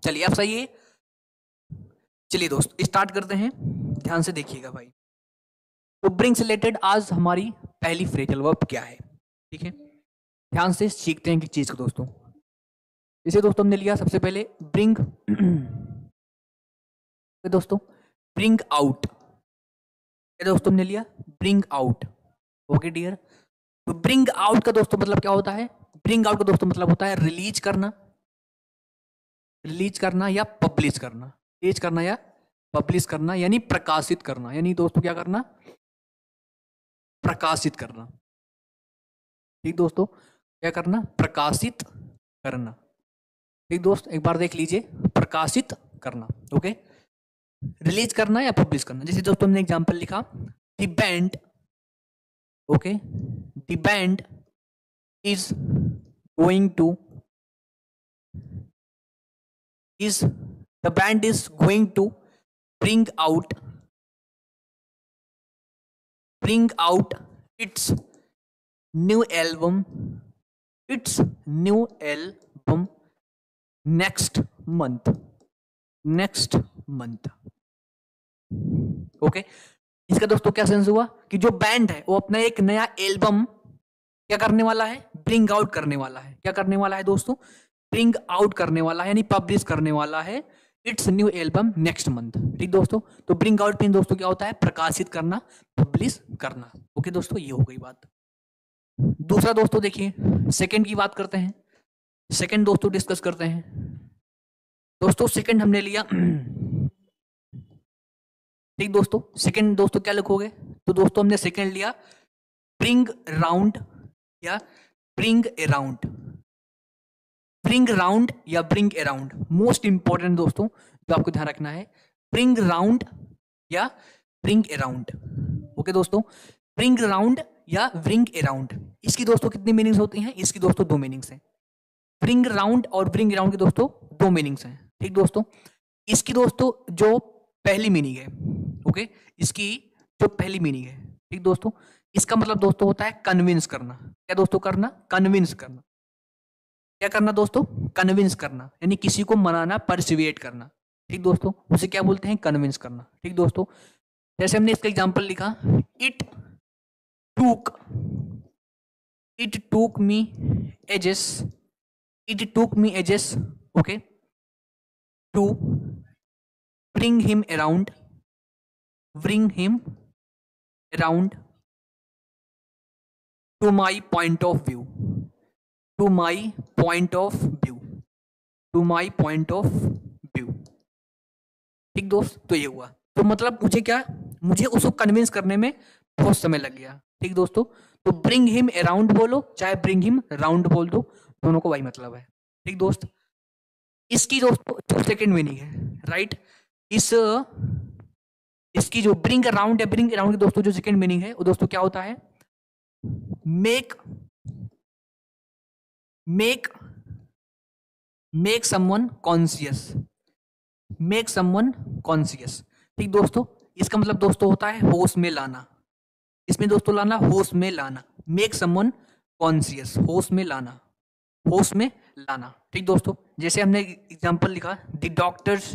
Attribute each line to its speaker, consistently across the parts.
Speaker 1: चलिए आप सही है। चलिए दोस्त स्टार्ट करते हैं, ध्यान से देखिएगा भाई। तो ब्रिंग से रिलेटेड आज हमारी पहली फ्रेजल वर्ब क्या है, ठीक है। ध्यान से सीखते हैं कि चीज को दोस्तों। इसे दोस्तों हमने लिया सबसे पहले ब्रिंग दोस्तों ब्रिंग आउट, दोस्तों हमने लिया ब्रिंग आउट। ओके डियर, तो ब्रिंग आउट का दोस्तों मतलब क्या होता है? ब्रिंग आउट का दोस्तों मतलब होता है रिलीज करना, रिलीज करना या पब्लिश करना, रिलीज करना या पब्लिश करना, यानी प्रकाशित करना, यानी दोस्तों क्या करना? प्रकाशित करना। ठीक दोस्तों, क्या करना? प्रकाशित करना। ठीक दोस्त, एक बार देख लीजिए, प्रकाशित करना। ओके, रिलीज करना या पब्लिश करना। जैसे दोस्तों हमने एग्जांपल लिखा, the band, okay, the band is going to, is the band is going to bring out its new album, its new album next month, next month। Okay, इसका दोस्तों क्या सेंस हुआ कि जो बैंड है वो अपना एक नया एल्बम क्या करने वाला है? ब्रिंग आउट करने वाला है। क्या करने वाला है दोस्तों? ब्रिंग आउट करने वाला है, यानी पब्लिश करने वाला है it's new album next month. ठीक दोस्तों, तो ब्रिंग आउट मीन दोस्तों क्या होता है? प्रकाशित करना, पब्लिश करना। ओके दोस्तों, ये हो गई बात। दूसरा दोस्तों देखिए, सेकंड की बात करते हैं। सेकंड दोस्तों डिस्कस करते हैं। दोस्तों सेकंड हमने लिया, ठीक दोस्तों, सेकंड दोस्तों क्या लिखोगे? तो दोस्तों हमने सेकंड लिया ब्रिंग राउंड या ब्रिंग अराउंड। ब्रिंग राउंड या ब्रिंग अराउंड, मोस्ट इंपॉर्टेंट दोस्तों जो आपको ध्यान रखना है, ब्रिंग राउंड या ब्रिंग अराउंड। ओके दोस्तों, ब्रिंग राउंड या ब्रिंग अराउंड, इसकी दोस्तों कितनी मीनिंग्स होती हैं? इसकी दोस्तों दो मीनिंग्स हैं। ब्रिंग राउंड और ब्रिंग अराउंड की दोस्तों दो मीनिंग्स हैं। ठीक दोस्तों, इसकी दोस्तों जो पहली मीनिंग है, ओके, इसकी जो पहली मीनिंग है, ठीक दोस्तों, इसका मतलब दोस्तों होता है कन्विंस करना। क्या दोस्तों करना? कन्विंस करना। क्या करना दोस्तों? कन्विंस करना, यानी किसी को मनाना, परसुएट करना। ठीक दोस्तों, उसे क्या बोलते हैं? कन्विंस करना। ठीक दोस्तों, जैसे हमने इसका एग्जांपल लिखा, it took, it took me ages, it took me ages, okay, to bring him around, bring him around to my point of view, to my point of view, to my point of view. ठीक दोस्त, तो ये हुआ। तो मतलब मुझे क्या, मुझे उसको कन्विंस करने में बहुत समय लग गया। ठीक दोस्तों, तो ब्रिंग हिम अराउंड बोलो चाहे ब्रिंग हिम राउंड बोल दो, दोनों को वही मतलब है। ठीक दोस्त, इसकी दोस्तों जो सेकंड मीनिंग है, राइट, इस इसकी जो ब्रिंग अराउंड है, ब्रिंग अराउंड की दोस्तों जो सेकंड मीनिंग है वो दोस्तों क्या होता है? Make, make, make someone conscious, make someone conscious. ठीक दोस्तों, इसका मतलब दोस्तों होता है होश में लाना। इसमें दोस्तों लाना, होश में लाना, मेक समवन कॉन्शियस, होश में लाना, होश में लाना। ठीक दोस्तों, जैसे हमने एग्जांपल लिखा, the doctors,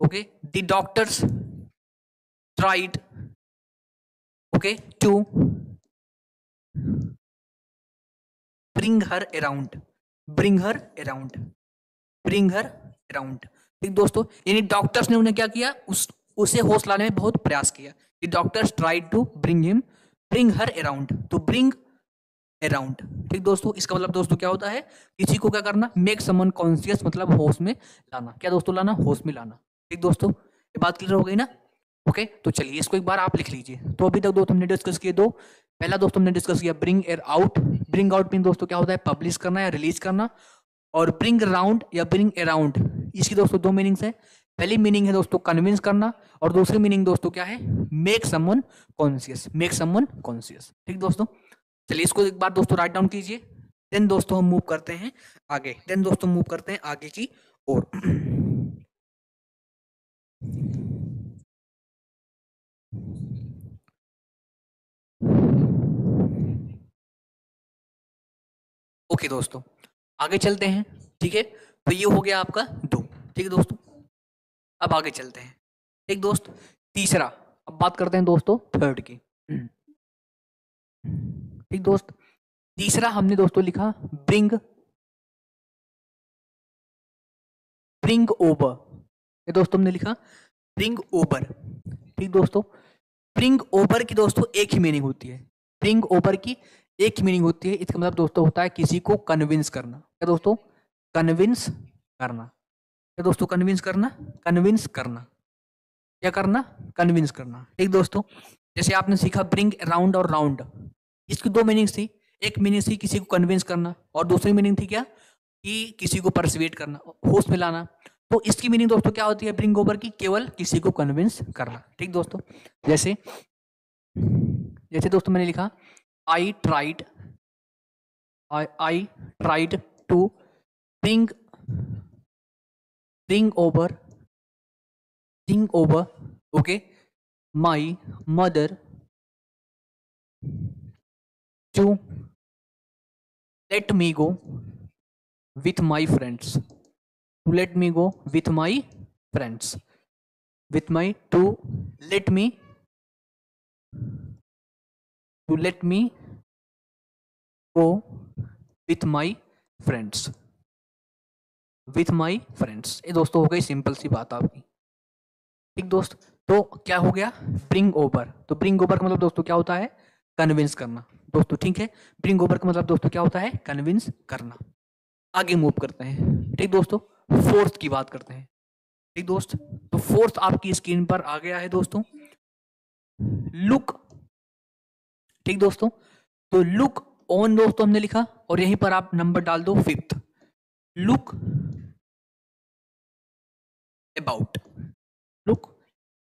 Speaker 1: okay, the doctors tried, okay, to bring her around, bring her around, bring her around. ठीक दोस्तों, यानी डॉक्टर्स ने उन्हें क्या किया? उसे होश लाने में बहुत प्रयास किया। The doctors tried to bring him, bring her around, to bring around. ठीक दोस्तों, इसका मतलब दोस्तों क्या होता है? किसी को क्या करना? मेक समवन कॉन्शियस, मतलब होश में लाना। क्या दोस्तों लाना? होश में लाना। ठीक दोस्तों, ये बात क्लियर हो गई ना? ओके, तो चलिए इसको एक बार आप लिख लीजिए। तो अभी तक दोस्तों हमने डिस्कस किए दो। पहला दोस्तों हमने डिस्कस किया bring air out. Bring out mean दोस्तों क्या होता है? पब्लिश करना या रिलीज करना। और ब्रिंग राउंड या ब्रिंग अराउंड, इसकी दोस्तों दो मीनिंग्स है। पहली मीनिंग है दोस्तों कन्विंस करना, और दूसरी मीनिंग दोस्तों क्या है? Make someone conscious, make someone conscious. ठीक दोस्तों, चलिए इसको एक बार दोस्तों राइट डाउन कीजिए। देन दोस्तों हम मूव करते हैं आगे, देन दोस्तों मूव करते हैं आगे की ओर। ओके दोस्तों, आगे चलते हैं, ठीक है। तो ये हो गया आपका 2। ठीक है दोस्तों, अब आगे चलते हैं। ठीक दोस्त, तीसरा, अब बात करते हैं दोस्तों थर्ड की। ठीक दोस्त, तीसरा हमने दोस्तों लिखा ब्रिंग ब्रिंग ओवर। ये दोस्तों हमने लिखा ब्रिंग ओवर। ठीक दोस्तों, ब्रिंग ओवर की दोस्तों एक ही मीनिंग होती है। ब्रिंग ओवर की एक ही मीनिंग होती है। इसका मतलब दोस्तों होता है किसी को कन्विंस करना। क्या दोस्तों? कन्विंस करना। क्या दोस्तों? कन्विंस करना। कन्विंस करना, क्या करना? कन्विंस करना। ठीक दोस्तों, जैसे आपने सीखा ब्रिंग अराउंड और राउंड, इसकी दो मीनिंग्स थी। एक मीनिंग थी किसी को कन्विंस करना, और दूसरी मीनिंग थी क्या? कि किसी को परसुएट करना, होश में लाना। तो इसकी मीनिंग दोस्तों क्या होती है ब्रिंग ओवर की? केवल किसी को कन्विंस करना। ठीक दोस्तों, जैसे जैसे दोस्तों मैंने लिखा I tried to bring bring over okay my mother to let me go with my friends, to let me go with my friends, with my to let me go with my friends, with my friends। ये दोस्तों हो गई simple सी बात आपकी। ठीक दोस्त, तो क्या हो गया? Bring over. तो ब्रिंग ओवर का मतलब दोस्तों क्या होता है? कन्विंस करना दोस्तों। ठीक है, ब्रिंग ओवर का मतलब दोस्तों क्या होता है? कन्विंस करना। आगे मूव करते हैं। ठीक दोस्तों, फोर्थ की बात करते हैं। ठीक दोस्त, तो फोर्थ आपकी स्क्रीन पर आ गया है दोस्तों, लुक। ठीक दोस्तों, तो लुक ऑन दोस्तों हमने लिखा, और यहीं पर आप नंबर डाल दो 5th। Look about, look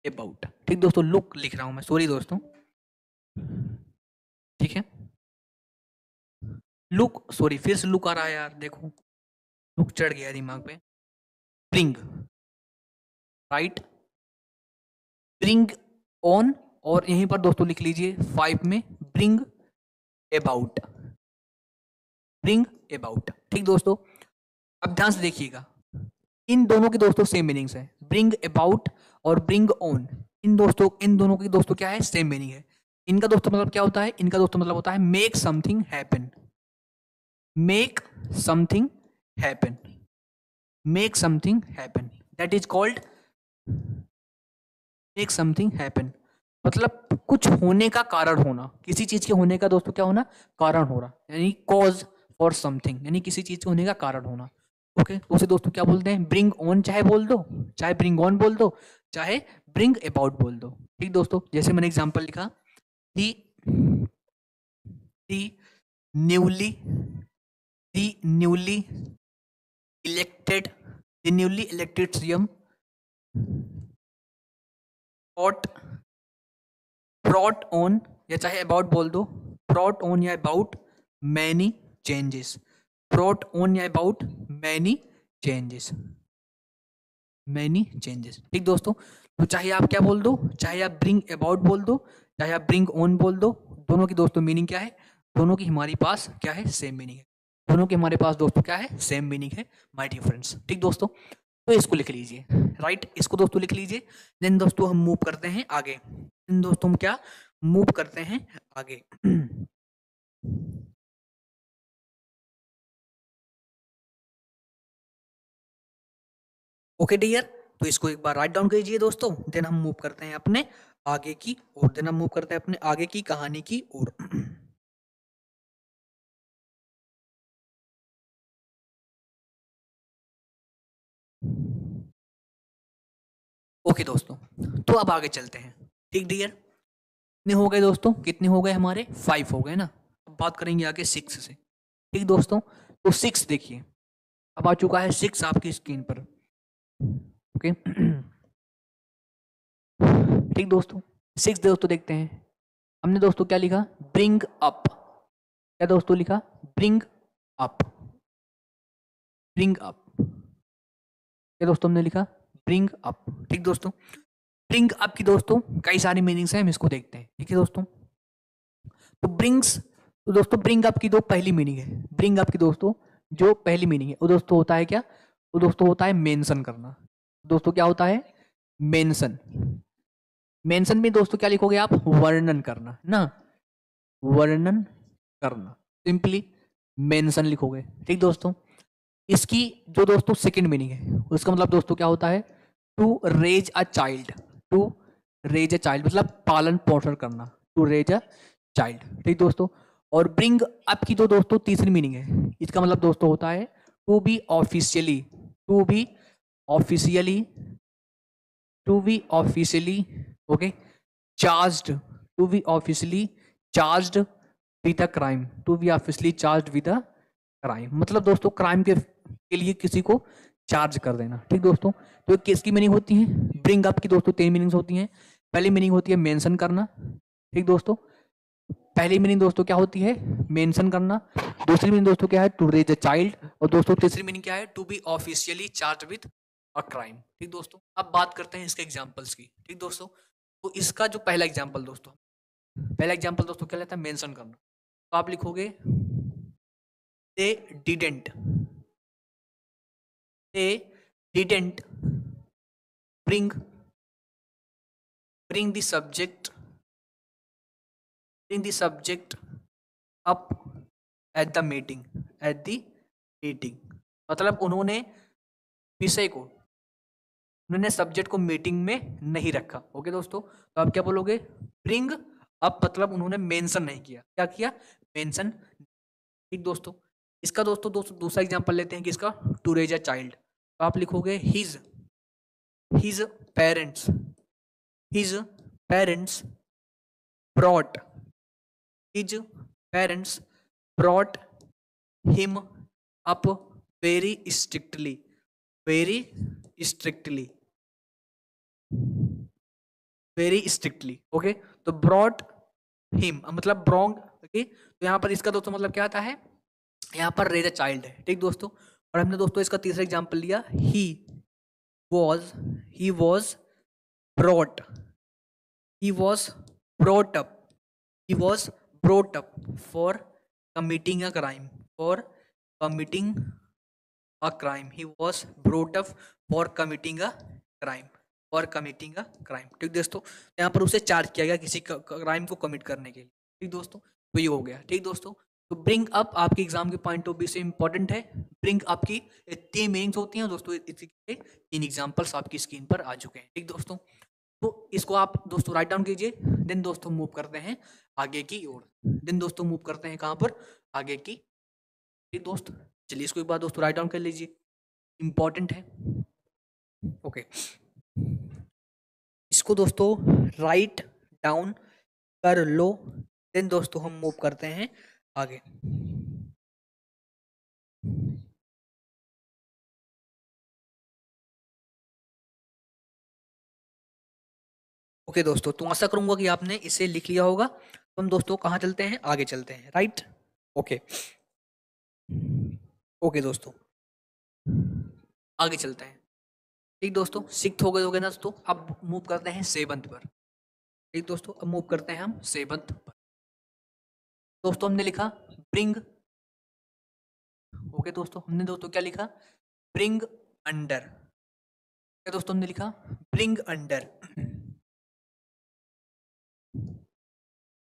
Speaker 1: about. ठीक दोस्तों, लुक लिख रहा हूं मैं, सॉरी दोस्तों। ठीक है, लुक, सॉरी फिर से लुक आ रहा है यार, देखो लुक चढ़ गया दिमाग पे। ब्रिंग, राइट, ब्रिंग ऑन, और यहीं पर दोस्तों लिख लीजिए 5 में ब्रिंग अबाउट, ब्रिंग अबाउट। ठीक दोस्तों, अब ध्यान से देखिएगा, इन दोनों की दोस्तों सेम मीनिंग्स है। ब्रिंग अबाउट और ब्रिंग ऑन, इन दोनों की दोस्तों क्या है? सेम मीनिंग है। इनका दोस्तों मतलब क्या होता है? इनका दोस्तों मतलब होता है make something happen, make something happen, make something happen, that is called make something happen. मतलब कुछ होने का कारण होना, किसी चीज के होने का दोस्तों क्या होना? कारण हो रहा, यानी कॉज फॉर समथिंग, यानी किसी चीज के होने का कारण होना। ओके, उसे दोस्तों क्या बोलते हैं? ब्रिंग ऑन, चाहे बोल दो, चाहे ब्रिंग ऑन बोल दो, चाहे ब्रिंग अबाउट बोल दो। ठीक दोस्तों, जैसे मैंने एग्जांपल लिखा, the newly newly elected CM brought on, या चाहे अबाउट बोल दो, brought on या about many changes, brought on या about many changes, many changes। ठीक दोस्तों, तो चाहे आप क्या बोल दो, चाहे आप ब्रिंग अबाउट बोल दो, चाहे आप ब्रिंग ऑन बोल दो, दोनों की दोस्तों मीनिंग क्या है? दोनों की हमारे पास क्या है? सेम मीनिंग है। दोनों के हमारे पास दोस्तों क्या है? सेम मीनिंग है माय डियर फ्रेंड्स। ठीक दोस्तों, तो इसको लिख लीजिए, राइट, इसको दोस्तों लिख लीजिए। देन दोस्तों हम मूव करते हैं आगे। देन दोस्तों हम क्या मूव करते हैं आगे। ओके डियर, तो इसको एक बार राइट डाउन कीजिए दोस्तों। देन हम मूव करते हैं अपने आगे की ओर, देन हम मूव करते हैं अपने आगे की कहानी की ओर। ओके दोस्तों, तो अब आगे चलते हैं। ठीक डियर, कितने हो गए दोस्तों? कितने हो गए हमारे? 5 हो गए ना। अब बात करेंगे आगे 6 से। ठीक दोस्तों, तो 6 देखिए, अब आ चुका है 6 आपकी स्क्रीन पर। ओके ठीक दोस्तों, 6 दोस्तों देखते हैं। हमने दोस्तों क्या लिखा? Bring up. क्या दोस्तों लिखा? Bring up, bring up. क्या दोस्तों हमने लिखा? Bring up. ठीक दोस्तों, ब्रिंग अप की दोस्तों कई सारी मीनिंग्स हैं, हम इसको देखते हैं। ठीक है दोस्तों, तो ब्रिंग्स, तो दोस्तों ब्रिंग अप की दो पहली मीनिंग है। ब्रिंग अप की दोस्तों जो पहली मीनिंग है वो दोस्तों होता है क्या? तो दोस्तों होता है मेंशन करना। दोस्तों क्या होता है? मेंशन। मेंशन में दोस्तों क्या लिखोगे आप? वर्णन करना ना, वर्णन करना, सिंपली मेंशन लिखोगे। ठीक दोस्तों, इसकी जो दोस्तों सेकंड मीनिंग है, उसका मतलब दोस्तों क्या होता है? To raise a child. To raise a child मतलब पालन पोषण करना, टू रेज अ चाइल्ड। ठीक दोस्तों, और ब्रिंग अप की जो दोस्तों तीसरी मीनिंग है, इसका मतलब दोस्तों होता है to be officially, to be officially, to be officially, okay, charged, to be officially charged with a crime, to be officially charged with a crime, मतलब दोस्तों क्राइम के लिए किसी को चार्ज कर देना। ठीक दोस्तों, तो किसकी मीनिंग होती है? ब्रिंग अप की दोस्तों तीन मीनिंग्स होती हैं। पहली मीनिंग होती है मेंशन करना। ठीक दोस्तों, पहली मीनिंग दोस्तों क्या होती है? मेंशन करना। दूसरी मीनिंग दोस्तों क्या है? To raise a child. और दोस्तों तीसरी मीनिंग क्या है? To be officially charge with a crime. ठीक दोस्तों, अब बात करते हैं इसके एग्जांपल्स की। ठीक दोस्तों, तो इसका जो पहला एग्जांपल दोस्तों, पहला एग्जांपल दोस्तों क्या लेता है? मेंशन करना। तो आप लिखोगे they didn't, they didn't bring bring the subject, bring the subject up at the meeting, at the meeting, मतलब उन्होंने विषय को, उन्होंने सब्जेक्ट को मीटिंग में नहीं रखा। ओके दोस्तों, तो आप क्या बोलोगे? ब्रिंग अप मतलब उन्होंने मेंशन नहीं किया। क्या किया? मेंशन। ठीक दोस्तों, इसका दोस्तों दूसरा एग्जांपल लेते हैं कि इसका टू रेज अ चाइल्ड। तो आप लिखोगे his parents, his parents brought, his parents brought him up very strictly, very strictly, very strictly, okay. तो brought him मतलब wrong, ओके। तो यहाँ पर इसका दोस्तों मतलब क्या आता है? यहाँ पर रेज अ चाइल्ड है। ठीक दोस्तों, और हमने दोस्तों इसका तीसरा एग्जाम्पल लिया, was he was brought, he was brought up, he was brought up for committing a crime, for committing a crime, he was brought up for committing a crime, for committing a crime। ठीक दोस्तों, यहाँ पर उसे charge किया गया किसी crime को commit करने के लिए। ठीक दोस्तों, तो ये हो गया। ठीक दोस्तों, तो ब्रिंग अप आपके एग्जाम के पॉइंट ऑफ व्यू से इंपॉर्टेंट है। ब्रिंग अप की तीन मीनिंग्स होती हैं दोस्तों, तीन एग्जाम्पल्स आपकी स्क्रीन पर आ चुके हैं। ठीक दोस्तों, तो इसको आप दोस्तों राइट डाउन कीजिए। देन दोस्तों मूव करते हैं आगे की ओर। देन दोस्तों मूव करते हैं कहाँ पर? आगे की। ठीक दोस्त, चलिए इसको एक बार दोस्तों राइट डाउन कर लीजिए, इंपॉर्टेंट है। ओके, इसको दोस्तों राइट डाउन कर लो। देन दोस्तों हम मूव करते हैं आगे। ओके दोस्तों, तो आशा करूंगा कि आपने इसे लिख लिया होगा। तो हम दोस्तों कहाँ चलते हैं? आगे चलते हैं, राइट। ओके, ओके दोस्तों, आगे चलते हैं। ठीक दोस्तों, सिक्स्थ हो गए ना दोस्तों, अब मूव करते हैं सेवंथ पर। ठीक दोस्तों, अब मूव करते हैं हम सेवंथ पर। दोस्तों हमने लिखा ब्रिंग, ओके दोस्तों, हमने दोस्तों क्या लिखा? Bring under. क्या दोस्तों हमने लिखा? Bring under,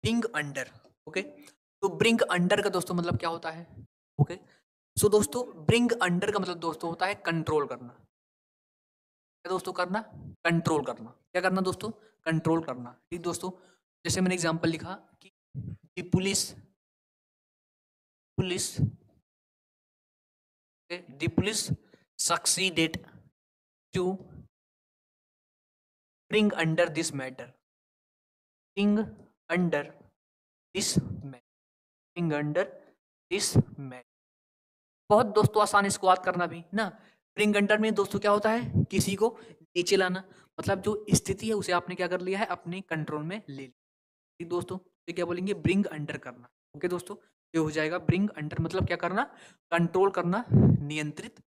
Speaker 1: bring under, okay. तो ब्रिंग अंडर का दोस्तों मतलब क्या होता है? ओके, सो दोस्तों ब्रिंग अंडर का मतलब दोस्तों होता है कंट्रोल करना। क्या दोस्तों करना? कंट्रोल करना। क्या करना दोस्तों? कंट्रोल करना। ठीक दोस्तों, जैसे मैंने एग्जांपल लिखा कि police, police, the police succeeded to bring under this matter, bring under this matter, bring under this matter। बहुत दोस्तों आसान इसको याद करना भी ना। ब्रिंग अंडर में दोस्तों क्या होता है? किसी को नीचे लाना, मतलब जो स्थिति है उसे आपने क्या कर लिया है? अपने कंट्रोल में ले लिया। ठीक दोस्तों, ये क्या बोलेंगे? ब्रिंग अंडर करना। ओके दोस्तों, ये हो जाएगा ब्रिंग अंडर मतलब क्या करना? कंट्रोल करना, नियंत्रित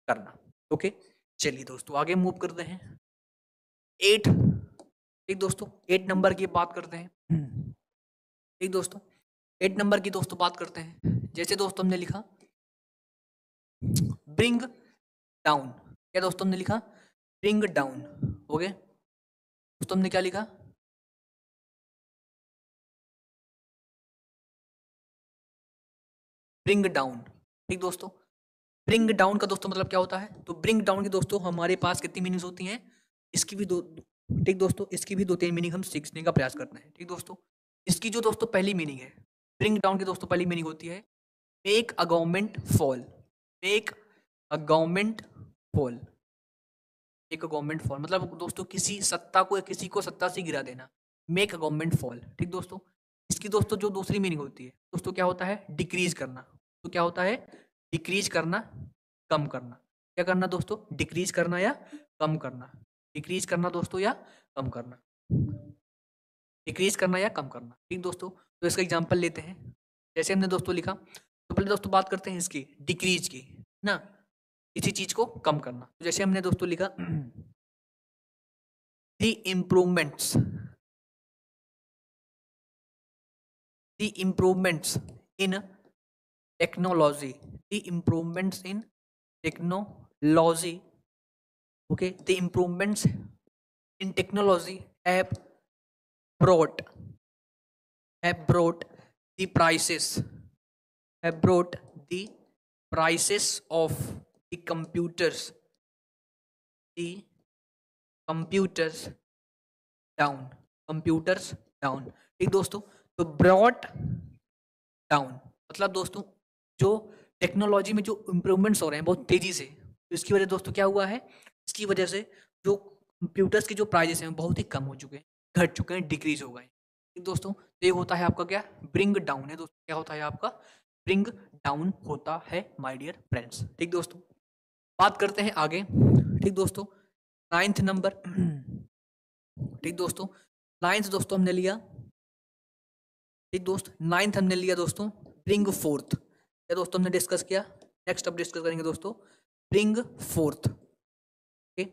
Speaker 1: करना। ओके, चलिए दोस्तों आगे मूव करते हैं। 8, ठीक दोस्तों 8 नंबर की बात करते हैं। ठीक दोस्तों, 8 नंबर की दोस्तों बात करते हैं। जैसे दोस्तों हमने लिखा ब्रिंग डाउन। क्या दोस्तों हमने लिखा? Bring down. ओके दोस्तों हमने क्या लिखा? Bring down. ठीक दोस्तों, ब्रिंग डाउन का दोस्तों मतलब क्या होता है? तो ब्रिंग डाउन की दोस्तों हमारे पास कितनी मीनिंग्स होती हैं? इसकी भी दो, ठीक दोस्तों, इसकी भी 2-3 मीनिंग हम सीखने का प्रयास करते हैं। ठीक दोस्तों, इसकी जो दोस्तों पहली मीनिंग है, ब्रिंग डाउन की दोस्तों पहली मीनिंग होती है make a government fall. Make a government fall. एक गवर्नमेंट फॉल मतलब दोस्तों किसी सत्ता को या किसी को सत्ता से गिरा देना। Make a government fall. ठीक दोस्तों, इसकी दोस्तों जो दूसरी मीनिंग होती है दोस्तों क्या होता है? डिक्रीज करना। तो क्या होता है? डिक्रीज करना, कम करना। क्या करना दोस्तों? डिक्रीज करना या कम करना। डिक्रीज करना दोस्तों या कम करना। डिक्रीज करना या कम करना। ठीक दोस्तों, तो इसका एग्जांपल लेते हैं। जैसे हमने दोस्तों लिखा, तो पहले दोस्तों बात करते हैं इसकी डिक्रीज की ना, किसी चीज को कम करना। तो जैसे हमने दोस्तों लिखा the improvements the improvements in technology, the improvements in technology, okay, the improvements in technology brought have brought the prices have brought the prices of the computers down. Computers down. ठीक दोस्तों, तो ब्रॉट डाउन मतलब दोस्तों जो technology में जो improvements हो रहे हैं बहुत तेजी से, तो इसकी वजह दोस्तों क्या हुआ है? इसकी वजह से जो कंप्यूटर्स के जो प्राइजेस हैं बहुत ही कम हो चुके हैं, घट चुके हैं, डिक्रीज हो गए हैं। ठीक दोस्तों, तो ये होता है आपका क्या? ब्रिंग डाउन है दोस्तों। क्या होता है आपका? ब्रिंग डाउन होता है माय डियर फ्रेंड्स। ठीक दोस्तों, बात करते हैं आगे। ठीक दोस्तों, 9th नंबर। ठीक दोस्तों, 9th दोस्तों हमने लिया। ठीक दोस्त, 9th हमने लिया दोस्तों ब्रिंग फोर्थ। क्या दोस्तों हमने डिस्कस किया? नेक्स्ट अब डिस्कस करेंगे दोस्तों bring fourth. Okay,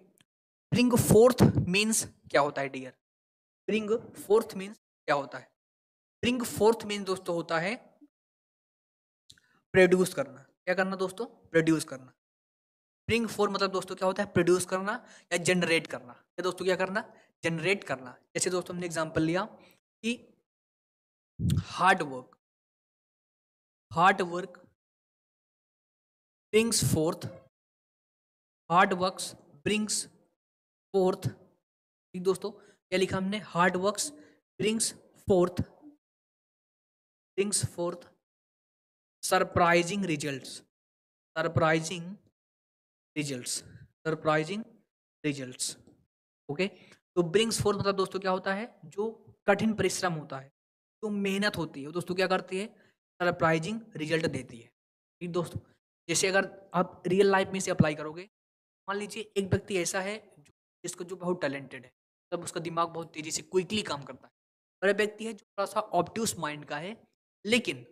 Speaker 1: bring fourth means क्या होता है डियर? ब्रिंग फोर्थ मीन्स क्या होता है? ब्रिंग फोर्थ मीन्स दोस्तों होता है प्रोड्यूस करना। क्या करना दोस्तों? प्रोड्यूस करना। ब्रिंग फोर्थ मतलब दोस्तों क्या होता है? प्रोड्यूस करना या जनरेट करना। क्या दोस्तों क्या करना? जनरेट करना। जैसे दोस्तों हमने एग्जांपल लिया कि hard work brings forth hard works brings forth। ठीक दोस्तों, क्या लिखा हमने? Hard works brings forth surprising results. Surprising results. Surprising results. Okay, तो ब्रिंग्स फोर्थ मतलब दोस्तों क्या होता है? जो कठिन परिश्रम होता है, जो मेहनत होती है वो दोस्तों क्या करती है? सरप्राइजिंग रिजल्ट देती है। ठीक दोस्तों, जैसे अगर आप रियल लाइफ में इसे अप्लाई करोगे, मान लीजिए एक व्यक्ति ऐसा है जो जिसको जो बहुत टैलेंटेड है, तब उसका दिमाग बहुत तेजी से क्विकली काम करता है। और एक व्यक्ति है जो थोड़ा सा ऑब्ट्यूस माइंड का है, लेकिन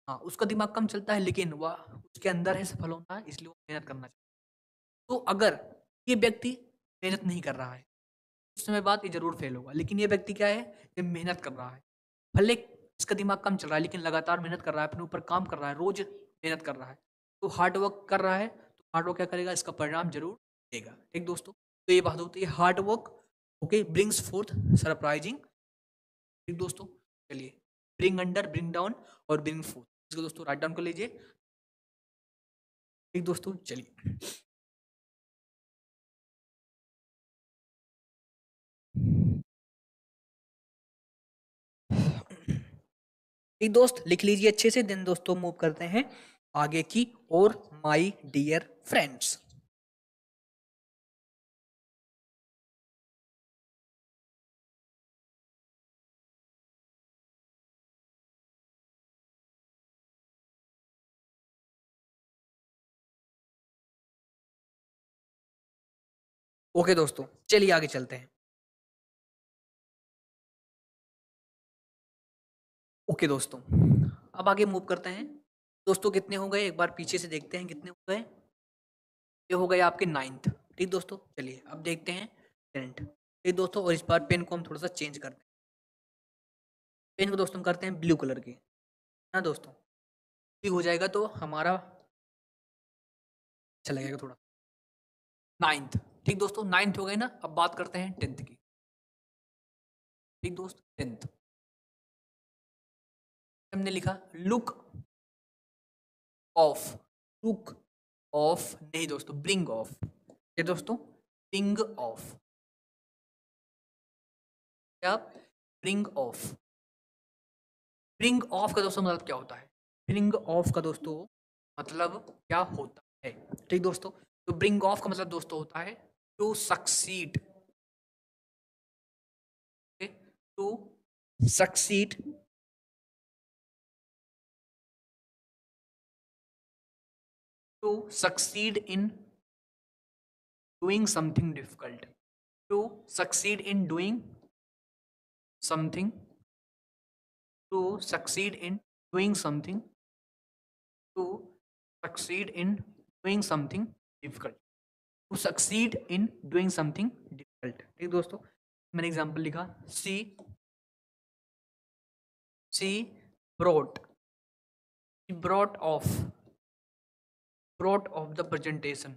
Speaker 1: हाँ उसका दिमाग कम चलता है, लेकिन वह उसके अंदर है सफल होना, इसलिए वो मेहनत करना चाहिए। तो अगर ये व्यक्ति मेहनत नहीं कर रहा है, कुछ समय बाद ये जरूर फेल होगा। लेकिन ये व्यक्ति क्या है? ये मेहनत कर रहा है, भले इसका दिमाग कम चल रहा है लेकिन लगातार मेहनत कर रहा है, अपने ऊपर काम कर रहा है, रोज मेहनत कर रहा है, तो हार्ड वर्क कर रहा है, तो हार्ड वर्क क्या करेगा? इसका परिणाम जरूर देगा। ठीक दोस्तों, तो ये बात होती है hard work okay brings fourth surprising. ठीक दोस्तों, चलिए ब्रिंग अंडर, ब्रिंग डाउन और ब्रिंग फोर्थ, इसको दोस्तों राइट डाउन कर लीजिए। ठीक दोस्तों, चलिए एक दोस्त लिख लीजिए अच्छे से, दिन दोस्तों मूव करते हैं आगे की और माय डियर फ्रेंड्स। ओके दोस्तों, चलिए आगे चलते हैं। ओके दोस्तों, अब आगे मूव करते हैं। दोस्तों कितने हो गए? एक बार पीछे से देखते हैं कितने हो गए। ये हो गए आपके 9th। ठीक दोस्तों, चलिए अब देखते हैं 10th। ठीक दोस्तों, और इस बार पेन को हम थोड़ा सा चेंज करते हैं। पेन को दोस्तों हम करते हैं ब्लू कलर की, ना दोस्तों? ठीक हो जाएगा तो हमारा अच्छा लगेगा थोड़ा। नाइन्थ। ठीक दोस्तों, नाइन्थ हो गए ना। अब बात करते हैं टेंथ की। ठीक दोस्त, टेंथ हमने लिखा लुक ऑफ। लुक ऑफ नहीं दोस्तों, ब्रिंग ऑफ। क्या दोस्तों, ब्रिंग ऑफ। क्या, ब्रिंग ऑफ। ब्रिंग ऑफ का दोस्तों मतलब क्या होता है? ब्रिंग ऑफ का दोस्तों मतलब क्या होता है? ठीक दोस्तों, तो ब्रिंग ऑफ का मतलब दोस्तों होता है to succeed. To succeed, to succeed in doing something difficult. To succeed in doing something, to succeed in doing something, to succeed in doing something difficult. To succeed in doing something difficult. ठीक दोस्तों, मैंने example लिखा see brought, brought off, brought off the presentation,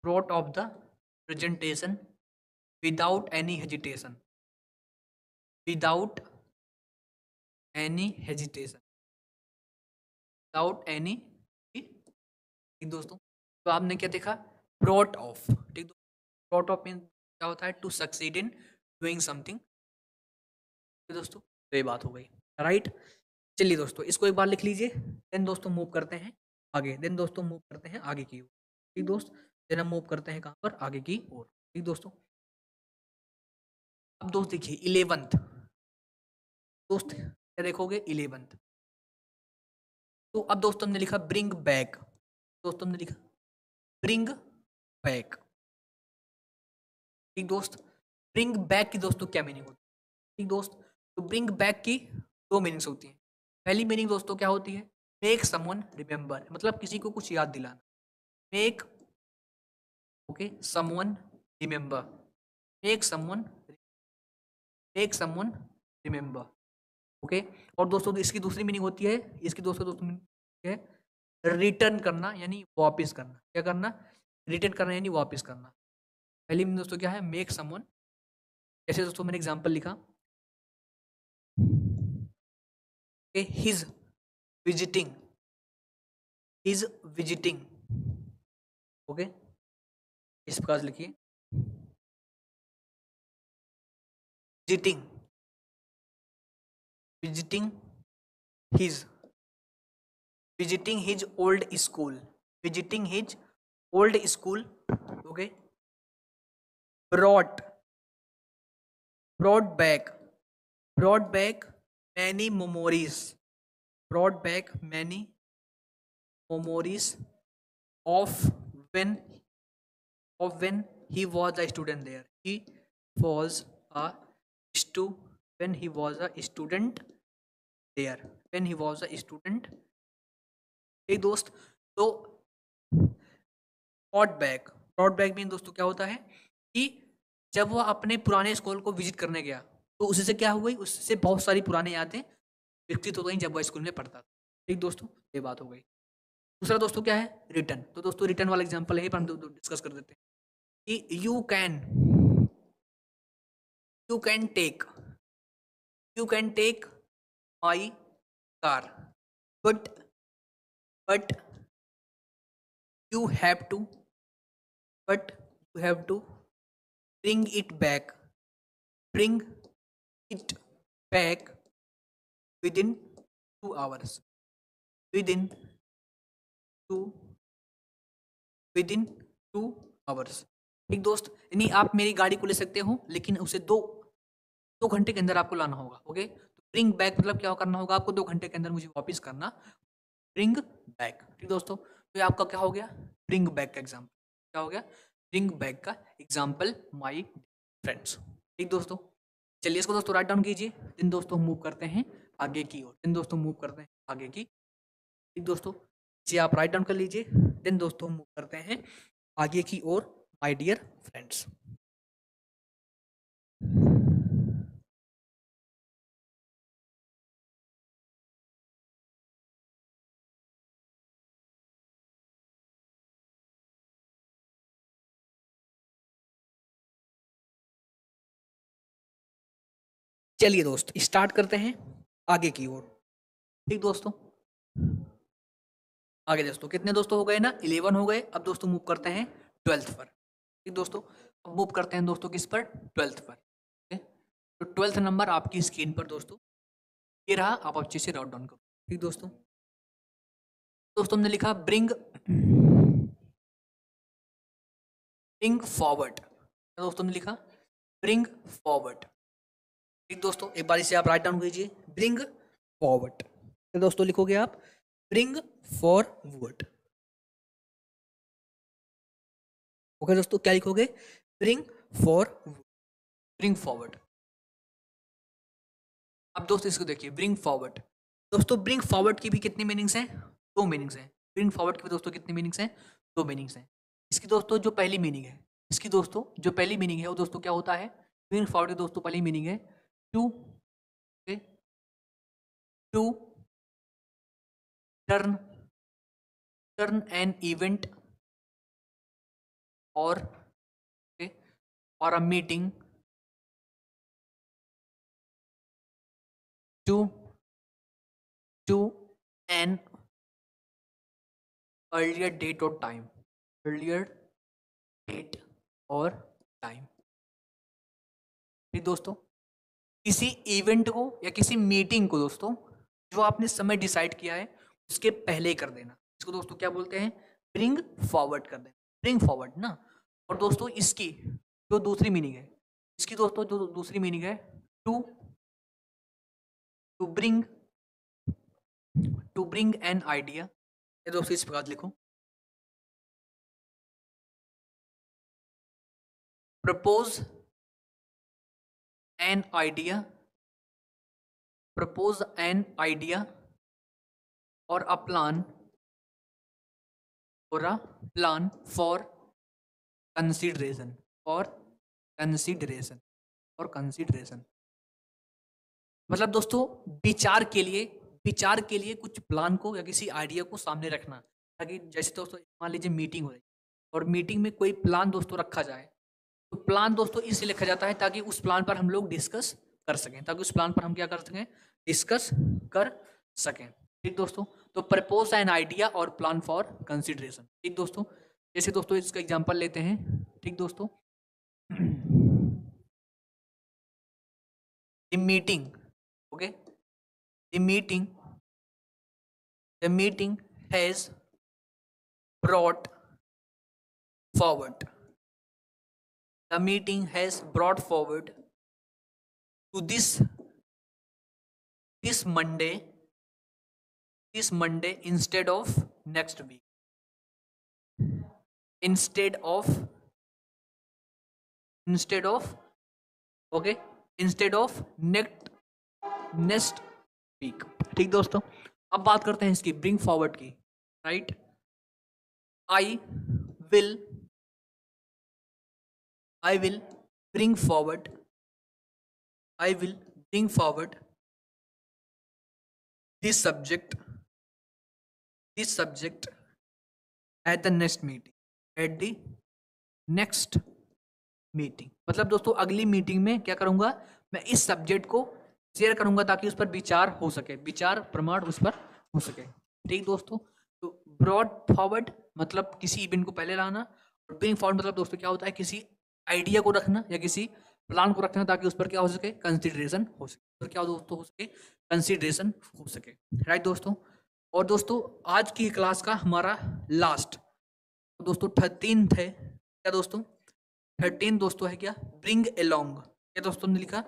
Speaker 1: brought off the presentation without any hesitation, without any hesitation, without any। ठीक दोस्तों, तो आपने क्या देखा? brought off। ठीक दोस्तों, brought off मीन क्या होता है? To succeed in doing something. दोस्तों, तो ये बात हो गई, राइट। चलिए दोस्तों, इसको एक बार लिख लीजिए। देन दोस्तों मूव करते हैं आगे। देन दोस्तों मूव करते हैं आगे की ओर। ठीक दोस्त, देन हम मूव करते हैं कहाँ पर? आगे की ओर। ठीक दोस्तों, अब दोस्त देखिए 11th। दोस्त क्या देखोगे? 11th। तो अब दोस्तों हमने लिखा ब्रिंग बैक। दोस्तों हमने लिखा ब्रिंग बैक। ठीक दोस्त, ब्रिंग बैक की दोस्तों क्या मीनिंग होती है? ठीक दोस्त, तो ब्रिंग बैक की दो मीनिंग्स होती हैं। पहली मीनिंग दोस्तों क्या होती है? मेक समवन रिमेंबर, मतलब किसी को कुछ याद दिलाना। Make, okay, someone remember, make someone, make someone remember. Okay, और दोस्तों इसकी दूसरी मीनिंग होती है, इसकी दोस्तों मीनिंग है रिटर्न करना, यानी वापस करना। क्या करना? रिटर्न करना यानी वापस करना। पहली मीनिंग दोस्तों क्या है? Make someone. जैसे दोस्तों मैंने एग्जांपल लिखा his visiting, his visiting. Okay, इस प्रकार से लिखिए visiting, visiting his, visiting his old school, visiting his old school। okay, brought, brought back, brought back many memories, brought back many memories of when, of when he was a student there, he was a stu when he was a student there, when he was a student। एक दोस्त, तो brought back, brought back mean दोस्तों क्या होता है कि जब वो अपने पुराने स्कूल को विजिट करने गया तो उससे क्या हुई? उससे बहुत सारी पुरानी यादें विकसित हो गई जब वह स्कूल में पढ़ता था। ठीक दोस्तों, ये बात हो गई। दूसरा दोस्तों क्या है? रिटर्न। तो दोस्तों रिटर्न वाला एग्जांपल है, पर हम डिस्कस कर देते हैं कि you can take, you can take my car, but but you have to, but you have to bring it back, bring it back within 2 hours, within two, within 2 hours। एक दोस्त, यानी आप मेरी गाड़ी को ले सकते हो लेकिन उसे दो घंटे के अंदर आपको लाना होगा। ओके, तो ब्रिंग बैक मतलब क्या करना होगा? आपको 2 घंटे के अंदर मुझे वापस करना, ब्रिंग बैक। ठीक दोस्तों, तो ये आपका क्या हो गया? ब्रिंग बैक का एग्जाम्पल। क्या हो गया? ब्रिंग बैक का एग्जाम्पल, माई फ्रेंड्स। ठीक दोस्तों, चलिए इसको दोस्तों राइट डाउन कीजिए। दिन दोस्तों मूव करते हैं आगे की ओर। दिन दोस्तों मूव करते हैं आगे की। ठीक दोस्तों, जी आप राइट डाउन कर लीजिए। दिन दोस्तों मूव करते हैं आगे की ओर, माय डियर फ्रेंड्स। चलिए दोस्त स्टार्ट करते हैं आगे की ओर। ठीक दोस्तों, आगे दोस्तों कितने दोस्तों हो गए ना, 11 हो गए। अब दोस्तों मूव करते हैं 12th पर। ठीक दोस्तों, अब मूव करते हैं दोस्तों किस पर, 12th पर। ठीक? तो 12th नंबर आपकी स्क्रीन पर दोस्तों ये रहा, आप अच्छे से नोट डाउन करो। ठीक दोस्तों, दोस्तों हमने लिखा ब्रिंग फॉरवर्ड। दोस्तों हमने लिखा ब्रिंग फॉरवर्ड। ठीक दोस्तों, एक बार इसे आप राइट डाउन कीजिए, ब्रिंग फॉरवर्ड। तो दोस्तों लिखोगे आप ब्रिंग फॉरवर्ड। ओके दोस्तों, क्या लिखोगे, ब्रिंग फॉरवर्ड। अब दोस्तों इसको देखिए, ब्रिंग फॉरवर्ड। दोस्तों ब्रिंग फॉरवर्ड की भी कितनी मीनिंग्स हैं, दो मीनिंग्स हैं। ब्रिंग फॉरवर्ड की भी दोस्तों कितनी मीनिंग्स हैं, दो मीनिंग्स हैं। इसकी दोस्तों जो पहली मीनिंग है, इसकी दोस्तों जो पहली मीनिंग है वो दोस्तों क्या होता है, ब्रिंग फॉरवर्ड की दोस्तों पहली मीनिंग है to to turn an event और or a meeting to an earlier date or time, earlier date और time। ठीक दोस्तों, किसी इवेंट को या किसी मीटिंग को दोस्तों जो आपने समय डिसाइड किया है उसके पहले कर देना, इसको दोस्तों क्या बोलते हैं, ब्रिंग फॉरवर्ड कर देना, ब्रिंग फॉरवर्ड ना। और दोस्तों इसकी जो दूसरी मीनिंग है, इसकी दोस्तों जो दूसरी मीनिंग है टू ब्रिंग एन आइडिया। ये दोस्तों इस प्रकार लिखो, प्रपोज एन आइडिया और अ प्लान फॉर कंसिडरेशन मतलब दोस्तों विचार के लिए कुछ प्लान को या किसी आइडिया को सामने रखना, ताकि जैसे दोस्तों मान लीजिए मीटिंग हो रही और मीटिंग में कोई प्लान दोस्तों रखा जाए, तो प्लान दोस्तों इसलिए लिखा जाता है ताकि उस प्लान पर हम लोग डिस्कस कर सकें, डिस्कस कर सकें। ठीक दोस्तों, तो प्रपोज एन आइडिया और प्लान फॉर कंसिडरेशन। ठीक दोस्तों, जैसे दोस्तों इसका एग्जांपल लेते हैं। ठीक दोस्तों, the meeting, okay, the meeting has brought forward to this Monday instead of next week. Instead of next week। ठीक दोस्तों, अब बात करते हैं इसकी ब्रिंग फॉरवर्ड की। Right, I will bring forward this subject at the next meeting। मतलब दोस्तों अगली मीटिंग में क्या करूंगा, मैं इस सब्जेक्ट को शेयर करूंगा ताकि उस पर विचार हो सके, विचार प्रमाण उस पर हो सके। ठीक दोस्तों, तो ब्रॉड फॉरवर्ड मतलब किसी इवेंट को पहले लाना, और ब्रिंग फॉरवर्ड मतलब दोस्तों क्या होता है, किसी आइडिया को रखना या किसी प्लान को रखना ताकि उस पर क्या हो सके, कंसिडरेशन हो सके, क्या दोस्तों हो सके, कंसिडरेशन हो सके। राइट दोस्तों, और दोस्तों आज की क्लास का हमारा लास्ट दोस्तों 13 है। क्या दोस्तों 13 दोस्तों है क्या, ब्रिंग अलोंग। क्या दोस्तों ने लिखा,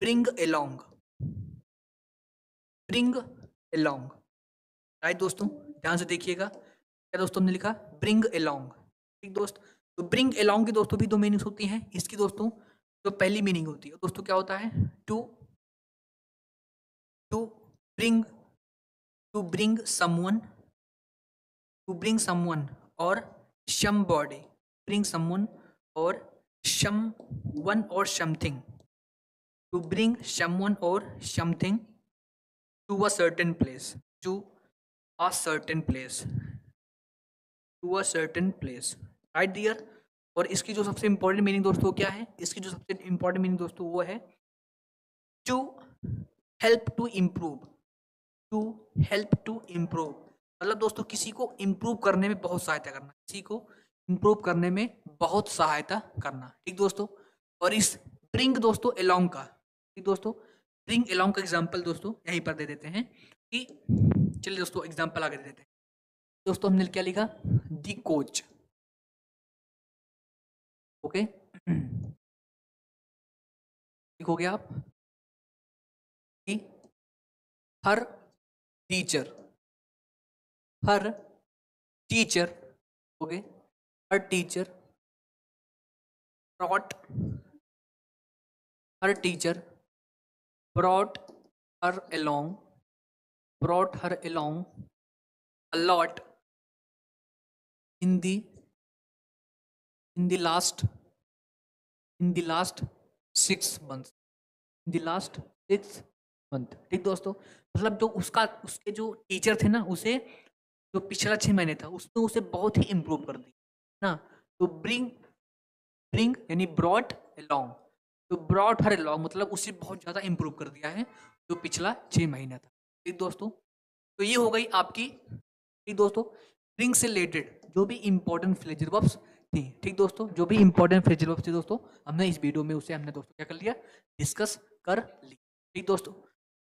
Speaker 1: ब्रिंग अलोंग। राइट दोस्तों, ध्यान से देखिएगा, क्या दोस्तों ने लिखा, ब्रिंग अलोंग। ठीक दोस्त, तो ब्रिंग अलोंग की दोस्तों भी दो मीनिंग्स होती हैं। इसकी दोस्तों जो पहली मीनिंग होती है दोस्तों क्या होता है, टू ब्रिंग समवन और somebody, bring someone or someone or something, to bring someone or something to a certain place, right dear। और इसकी जो सबसे इंपॉर्टेंट मीनिंग दोस्तों क्या है, इसकी जो सबसे इंपॉर्टेंट मीनिंग दोस्तों वो है to help to improve, to help to improve मतलब दोस्तों किसी को इम्प्रूव करने में बहुत सहायता करना, किसी को इम्प्रूव करने में बहुत सहायता करना, ठीक दोस्तों। और इस ब्रिंग दोस्तों अलोंग का, ठीक दोस्तों, ब्रिंग अलोंग का एग्जांपल दोस्तों यहीं पर दे देते हैं कि, चलिए दोस्तों एग्जांपल आगे दे देते हैं। दोस्तों हमने क्या लिखा, दी कोच, ओके हो गया आप कि हर टीचर, हर टीचर, ओके, हर टीचर ब्रॉट, हर teacher brought her along, brought her along a lot in the last in the last 6 months, in the last 6 month, ठीक दोस्तों। मतलब जो उसका उसके जो टीचर थे ना, उसे जो पिछला 6 महीने था उसने उसे बहुत ही इम्प्रूव कर दी ना। तो ब्रिंग, ब्रिंग यानी ब्रॉट along, तो ब्रॉट हर along मतलब उसे बहुत ज़्यादा इम्प्रूव कर दिया है जो पिछला 6 महीना था, ठीक दोस्तों। तो ये हो गई आपकी, ठीक दोस्तों, ब्रिंग से रिलेटेड जो भी इंपॉर्टेंट फ्रेजल वर्ब्स थी, ठीक दोस्तों, जो भी इंपॉर्टेंट फ्रेजल वर्ब्स थी दोस्तों, हमने इस वीडियो में उसे हमने दोस्तों क्या कर लिया, डिस्कस कर ली, ठीक दोस्तों।